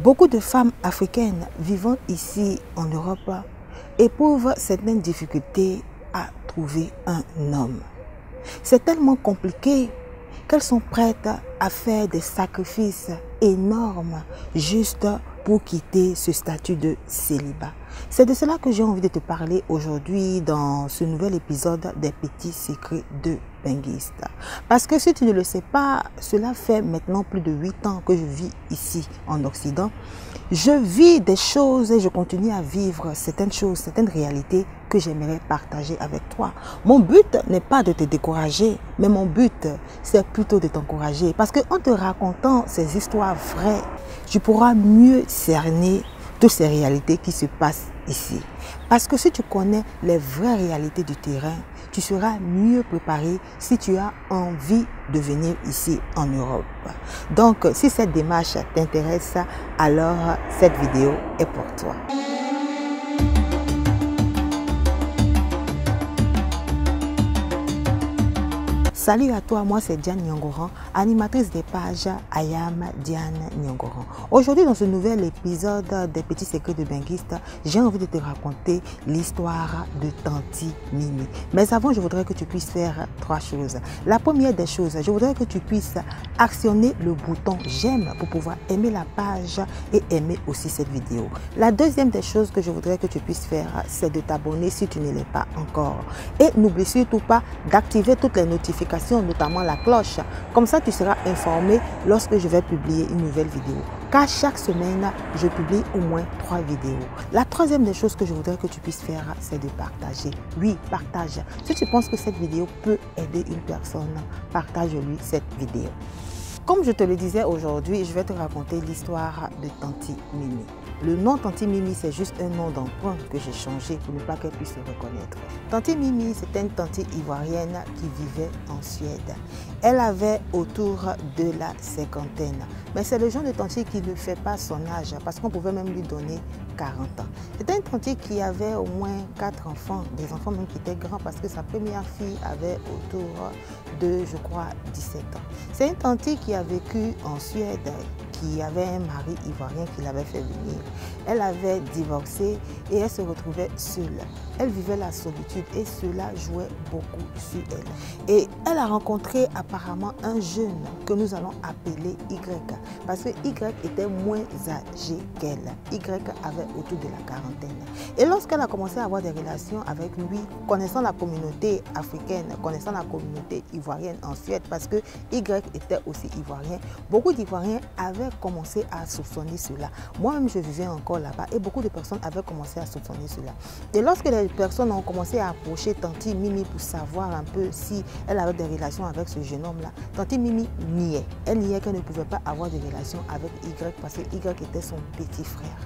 Beaucoup de femmes africaines vivant ici en Europe éprouvent certaines difficultés à trouver un homme. C'est tellement compliqué qu'elles sont prêtes à faire des sacrifices énormes juste pour quitter ce statut de célibat. C'est de cela que j'ai envie de te parler aujourd'hui dans ce nouvel épisode des petits secrets de Benguiste. Parce que si tu ne le sais pas, cela fait maintenant plus de 8 ans que je vis ici en Occident. Je vis des choses et je continue à vivre certaines choses, certaines réalités que j'aimerais partager avec toi. Mon but n'est pas de te décourager, mais mon but, c'est plutôt de t'encourager. Parce qu'en te racontant ces histoires vraies, tu pourras mieux cerner toutes ces réalités qui se passent ici. Parce que si tu connais les vraies réalités du terrain, tu seras mieux préparé si tu as envie de venir ici en Europe. Donc, si cette démarche t'intéresse, alors cette vidéo est pour toi. Salut à toi, moi c'est Diane Nyongoran, animatrice des pages I Am Diane Nyongoran. Aujourd'hui dans ce nouvel épisode des petits secrets de Benguiste, j'ai envie de te raconter l'histoire de Tanti Mimi. Mais avant, je voudrais que tu puisses faire 3 choses. La première des choses, je voudrais que tu puisses actionner le bouton j'aime pour pouvoir aimer la page et aimer aussi cette vidéo. La deuxième des choses que je voudrais que tu puisses faire, c'est de t'abonner si tu ne l'es pas encore. Et n'oublie surtout pas d'activer toutes les notifications, notamment la cloche. Comme ça, tu seras informé lorsque je vais publier une nouvelle vidéo. Car chaque semaine, je publie au moins 3 vidéos. La troisième des choses que je voudrais que tu puisses faire, c'est de partager. Oui, partage. Si tu penses que cette vidéo peut aider une personne, partage-lui cette vidéo. Comme je te le disais aujourd'hui, je vais te raconter l'histoire de Tanti Mimi. Le nom Tanti Mimi, c'est juste un nom d'emprunt que j'ai changé pour ne pas qu'elle puisse le reconnaître. Tanti Mimi, c'était une tanti ivoirienne qui vivait en Suède. Elle avait autour de la 50aine. Mais c'est le genre de tanti qui ne fait pas son âge, parce qu'on pouvait même lui donner 40 ans. C'était une tanti qui avait au moins 4 enfants, des enfants même qui étaient grands, parce que sa première fille avait autour de, je crois, 17 ans. C'est une tanti qui a vécu en Suède, qui avait un mari ivoirien qui l'avait fait venir. Elle avait divorcé et elle se retrouvait seule. Elle vivait la solitude et cela jouait beaucoup sur elle. Et elle a rencontré apparemment un jeune que nous allons appeler Y, parce que Y était moins âgé qu'elle. Y avait autour de la quarantaine. Et lorsqu'elle a commencé à avoir des relations avec lui, connaissant la communauté africaine, connaissant la communauté ivoirienne en Suède, parce que Y était aussi ivoirien, beaucoup d'Ivoiriens avaient commencé à soupçonner cela. Moi-même, je vivais encore là-bas et beaucoup de personnes avaient commencé à soupçonner cela. Et lorsque les personnes ont commencé à approcher Tanti Mimi pour savoir un peu si elle avait des relations avec ce jeune homme-là, Tanti Mimi niait. Elle niait qu'elle ne pouvait pas avoir de relations avec Y parce que Y était son petit frère.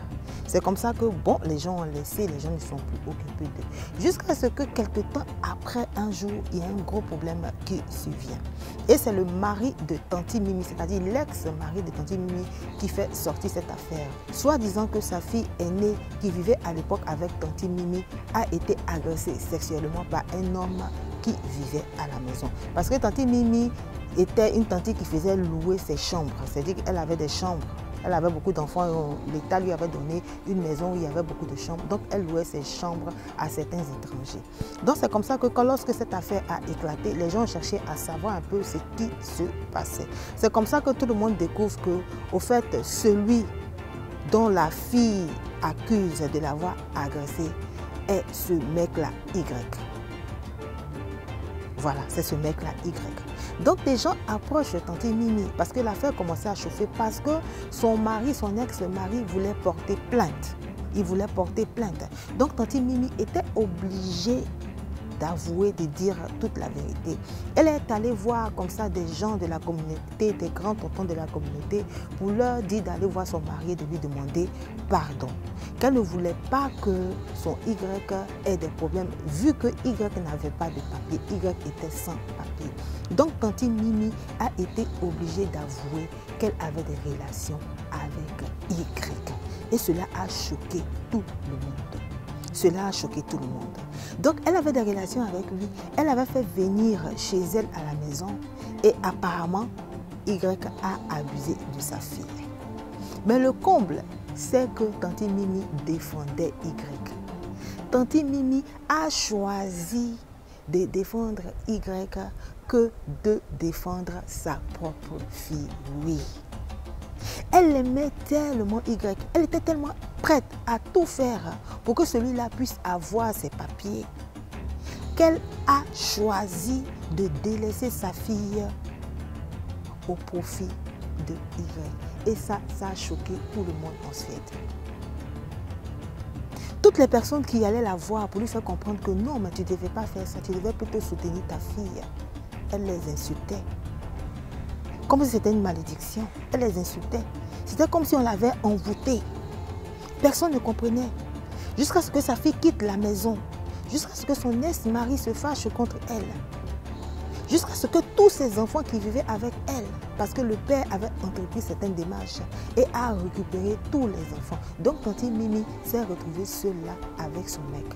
C'est comme ça que, bon, les gens ont laissé, les gens ne sont plus occupés d'eux. Jusqu'à ce que quelque temps après, un jour, il y a un gros problème qui survient. Et c'est le mari de Tanti Mimi, c'est-à-dire l'ex-mari de Tanti Mimi, qui fait sortir cette affaire. Soit disant que sa fille aînée, qui vivait à l'époque avec Tanti Mimi, a été agressée sexuellement par un homme qui vivait à la maison. Parce que Tanti Mimi était une tanti qui faisait louer ses chambres, c'est-à-dire qu'elle avait des chambres. Elle avait beaucoup d'enfants, l'État lui avait donné une maison où il y avait beaucoup de chambres. Donc, elle louait ses chambres à certains étrangers. Donc, c'est comme ça que lorsque cette affaire a éclaté, les gens cherchaient à savoir un peu ce qui se passait. C'est comme ça que tout le monde découvre que, au fait, celui dont la fille accuse de l'avoir agressée est ce mec-là, Y. Voilà, c'est ce mec-là, Y. Donc, les gens approchent Tanti Mimi parce que l'affaire commençait à chauffer parce que son mari, son ex-mari voulait porter plainte. Il voulait porter plainte. Donc, Tanti Mimi était obligée d'avouer, de dire toute la vérité. Elle est allée voir comme ça des gens de la communauté, des grands tontons de la communauté, pour leur dire d'aller voir son mari et de lui demander pardon. Qu'elle ne voulait pas que son Y ait des problèmes, vu que Y n'avait pas de papier, Y était sans papier. Donc, Tanti Mimi a été obligée d'avouer qu'elle avait des relations avec Y. Et cela a choqué tout le monde. Cela a choqué tout le monde. Donc, elle avait des relations avec lui. Elle avait fait venir chez elle à la maison. Et apparemment, Y a abusé de sa fille. Mais le comble, c'est que Tanti Mimi défendait Y. Tanti Mimi a choisi de défendre Y que de défendre sa propre fille. Oui. Elle aimait tellement Y. Elle était tellement prête à tout faire pour que celui-là puisse avoir ses papiers qu'elle a choisi de délaisser sa fille au profit de Y. Et ça a choqué tout le monde en Suède. Toutes les personnes qui allaient la voir pour lui faire comprendre que non, mais tu ne devais pas faire ça, tu devais plutôt soutenir ta fille, elle les insultait. Comme si c'était une malédiction, elle les insultait. C'était comme si on l'avait envoûtée. Personne ne comprenait. Jusqu'à ce que sa fille quitte la maison, jusqu'à ce que son ex-mari se fâche contre elle, jusqu'à ce que tous ses enfants qui vivaient avec elle, parce que le père avait entrepris certaines démarches et a récupéré tous les enfants. Donc Tanti Mimi s'est retrouvée seule là avec son mec.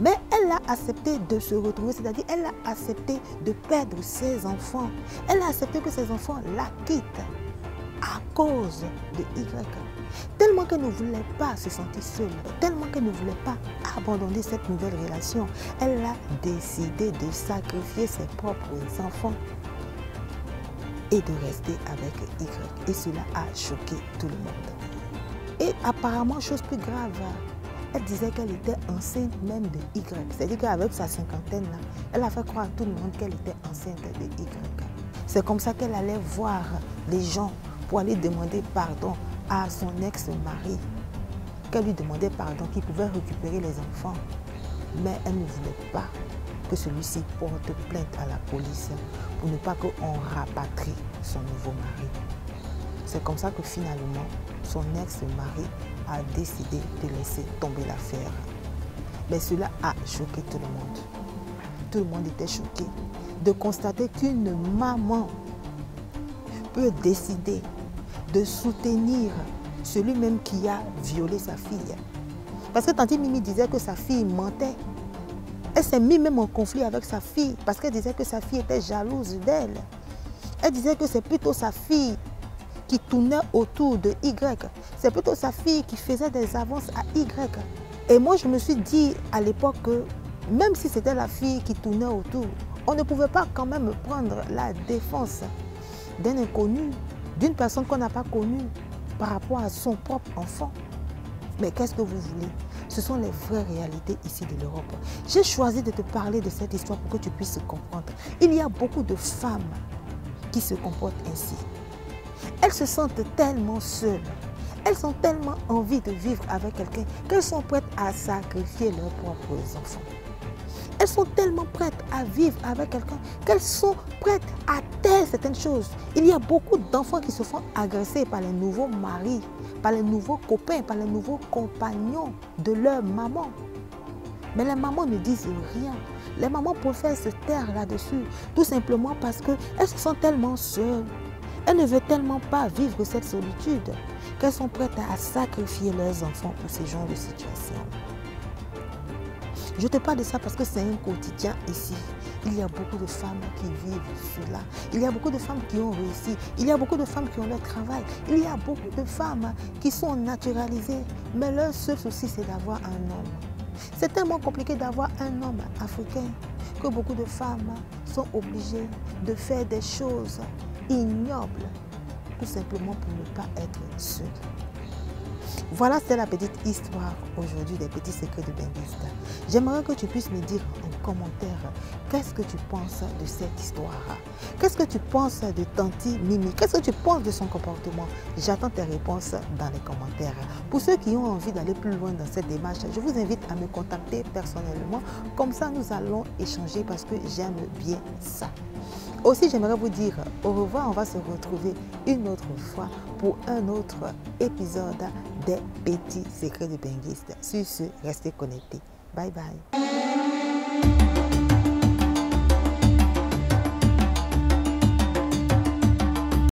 Mais elle a accepté de se retrouver, c'est-à-dire elle a accepté de perdre ses enfants. Elle a accepté que ses enfants la quittent à cause de Y. Tellement qu'elle ne voulait pas se sentir seule, tellement qu'elle ne voulait pas abandonner cette nouvelle relation, elle a décidé de sacrifier ses propres enfants et de rester avec Y. Et cela a choqué tout le monde. Et apparemment, chose plus grave, elle disait qu'elle était enceinte même de Y. C'est-à-dire qu'avec sa cinquantaine, là, elle a fait croire à tout le monde qu'elle était enceinte de Y. C'est comme ça qu'elle allait voir les gens pour aller demander pardon à son ex-mari, qu'elle lui demandait pardon, qu'il pouvait récupérer les enfants. Mais elle ne voulait pas que celui-ci porte plainte à la police pour ne pas qu'on rapatrie son nouveau mari. C'est comme ça que finalement, son ex-mari a décidé de laisser tomber l'affaire. Mais cela a choqué tout le monde. Tout le monde était choqué de constater qu'une maman peut décider de soutenir celui-même qui a violé sa fille. Parce que Tanti Mimi disait que sa fille mentait. Elle s'est mise même en conflit avec sa fille parce qu'elle disait que sa fille était jalouse d'elle. Elle disait que c'est plutôt sa fille qui tournait autour de Y. C'est plutôt sa fille qui faisait des avances à Y. Et moi, je me suis dit à l'époque que même si c'était la fille qui tournait autour, on ne pouvait pas quand même prendre la défense d'un inconnu, d'une personne qu'on n'a pas connue par rapport à son propre enfant. Mais qu'est-ce que vous voulez? Ce sont les vraies réalités ici de l'Europe. J'ai choisi de te parler de cette histoire pour que tu puisses comprendre. Il y a beaucoup de femmes qui se comportent ainsi. Elles se sentent tellement seules. Elles ont tellement envie de vivre avec quelqu'un qu'elles sont prêtes à sacrifier leurs propres enfants. Elles sont tellement prêtes à vivre avec quelqu'un qu'elles sont prêtes à taire certaines choses. Il y a beaucoup d'enfants qui se font agresser par les nouveaux maris, par les nouveaux copains, par les nouveaux compagnons de leur maman. Mais les mamans ne disent rien. Les mamans préfèrent se taire là-dessus, tout simplement parce qu'elles se sentent tellement seules. Elles ne veulent tellement pas vivre cette solitude qu'elles sont prêtes à sacrifier leurs enfants pour ce genre de situation. Je te parle de ça parce que c'est un quotidien ici. Il y a beaucoup de femmes qui vivent cela. Il y a beaucoup de femmes qui ont réussi. Il y a beaucoup de femmes qui ont leur travail. Il y a beaucoup de femmes qui sont naturalisées. Mais leur seul souci, c'est d'avoir un homme. C'est tellement compliqué d'avoir un homme africain que beaucoup de femmes sont obligées de faire des choses ignobles, tout simplement pour ne pas être seules. Voilà, c'est la petite histoire aujourd'hui des petits secrets de Benguista. J'aimerais que tu puisses me dire en commentaire qu'est-ce que tu penses de cette histoire. Qu'est-ce que tu penses de Tanti Mimi? Qu'est-ce que tu penses de son comportement? J'attends tes réponses dans les commentaires. Pour ceux qui ont envie d'aller plus loin dans cette démarche, je vous invite à me contacter personnellement. Comme ça, nous allons échanger parce que j'aime bien ça. Aussi, j'aimerais vous dire au revoir. On va se retrouver une autre fois pour un autre épisode des petits secrets de Benguista. Sur ce, restez connectés. Bye bye.